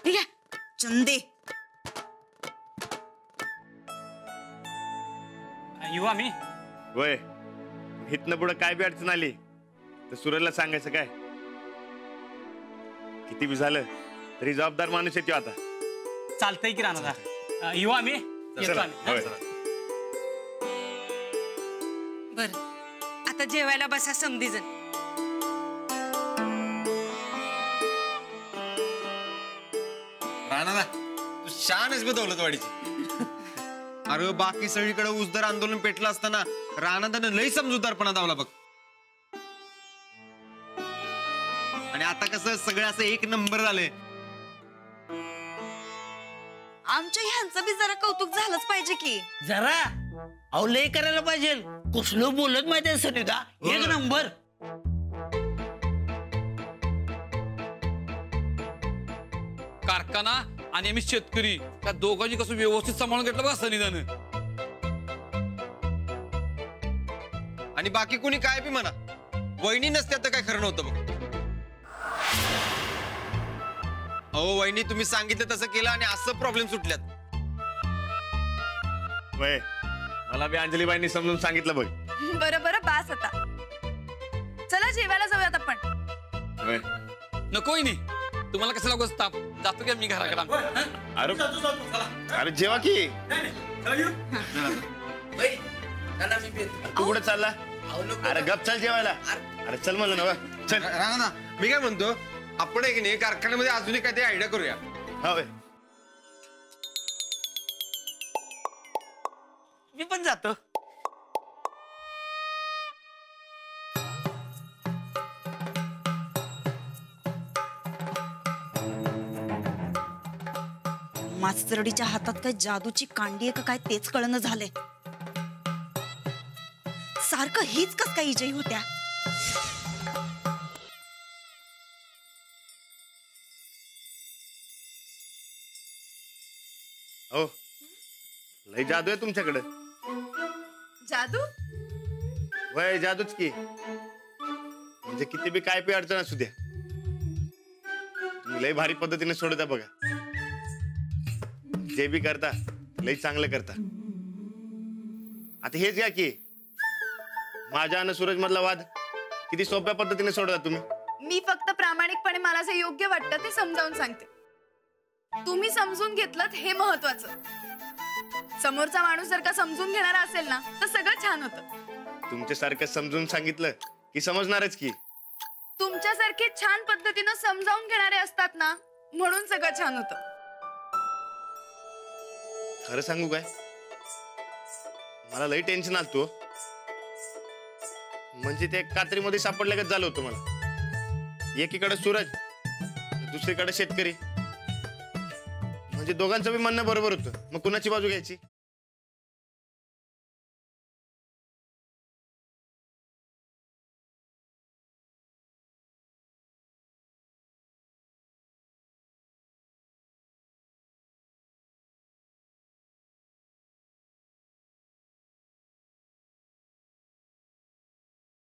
ठीक आहे चंदे येऊ आम्ही वय इथनं पुढं काय बी अडचण आली तर सूरजला सांगायचं काय किती बी झालं तरी जबाबदार माणूस येतो आता चालतंय की राणा येऊ आम्ही येतो आम्ही बर आता जेवायला बसा समधीजण राणा तू शानच बदवलं वाडीची अरे बाकी सगळीकडे उसदर आंदोलन पेटलं असताना राणादानं लई समजूतदारपणा दावला बघ आणि आता कसं सगळं असं एक नंबर झालंय आमच्या ह्यांचं बी जरा कौतुक झालंच पाहिजे की जरा अहो लय करायला पाहिजे कुठलं बोलत माहिती सनिता एक नंबर कारखाना आणि आम्ही शेतकरी त्या दोघांनी कसं व्यवस्थित सांभाळून घेतलं बघा सनिधानं आणि बाकी कोणी काय बी म्हणा वहिनी नसत्या तर काय खरं नव्हतं बघ अहो वहिनी तुम्ही सांगितलं तसं केलं आणि असं प्रॉब्लेम सुटल्यात वय मला बी अंजलीबाईंनी समजून सांगितलं बघ बरं बरं बास आता चला जेवायला जाऊयात आपण वय नको नाही तुम्हाला कसं लागू ताप जातो का मी घराकडे अरे अरे जेवा की तू कुठे चालला अरे गप चल जेवायला अरे चल म्हणलं ना चल राणा मी काय म्हणतो आपण एक नाही कारखान्यामध्ये अजूनही काहीतरी आयडिया करूया हा मी पण जातो मास्तरडीच्या हातात काय जादूची कांडी आहे का काय तेच कळणं झालंय सारखं हीच कस काय विजयी होत्या हो लय जादू आहे तुमच्याकडे जादू वय जादूच की म्हणजे किती बी काय बी अडचण असू द्या तुम्ही लय भारी पद्धतीने सोडता बघा जे बी करता लय चांगलं करता आता हेच घ्या की माझ्या आणि सूरज मधला वाद किती सोप्या पद्धतीने सोडता तुम्ही मी फक्त प्रामाणिकपणे मला जे योग्य वाटतं ते समजावून सांगते तुम्ही समजून घेतलं हे महत्वाचं समोरचा माणूस जर का समजून घेणारा असेल ना तर सगळं छान होतं तुमच्यासारखं समजून सांगितलं की समजणारच की तुमच्यासारखे छान पद्धतीनं समजावून घेणारे असतात ना म्हणून सगळं छान होतं खरं सांगू काय मला लई टेन्शन आलतो म्हणजे ते कात्रीमध्ये सापडल्यागत झालं होतं मला एकीकडे सूरज दुसरीकडे शेतकरी म्हणजे दोघांचं बी म्हणणं बरोबर होतं मग कुणाची बाजू घ्यायची